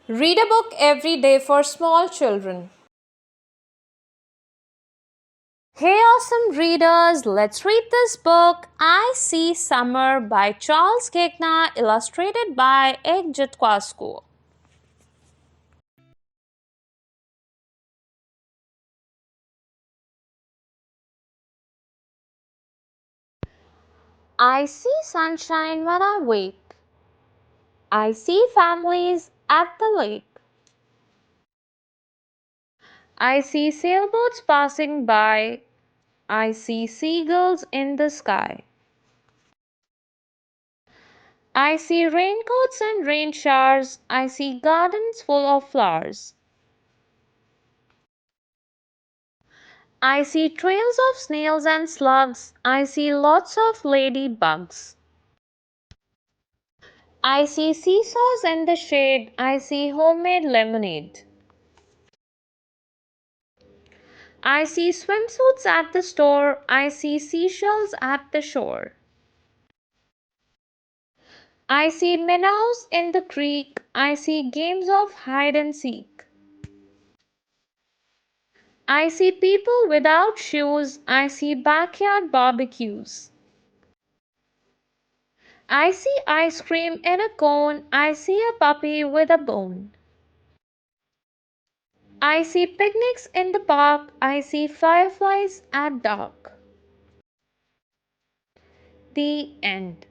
Read a book every day for small children. Hey awesome readers, let's read this book I See Summer by Charles Ghigna, illustrated by School. I see sunshine when I wake. I see families at the lake. I see sailboats passing by. I see seagulls in the sky. I see raincoats and rain showers. I see gardens full of flowers. I see trails of snails and slugs. I see lots of ladybugs. I see seesaws in the shade. I see homemade lemonade. I see swimsuits at the store. I see seashells at the shore. I see minnows in the creek. I see games of hide and seek. I see people without shoes. I see backyard barbecues. I see ice cream in a cone. I see a puppy with a bone. I see picnics in the park. I see fireflies at dark. The end.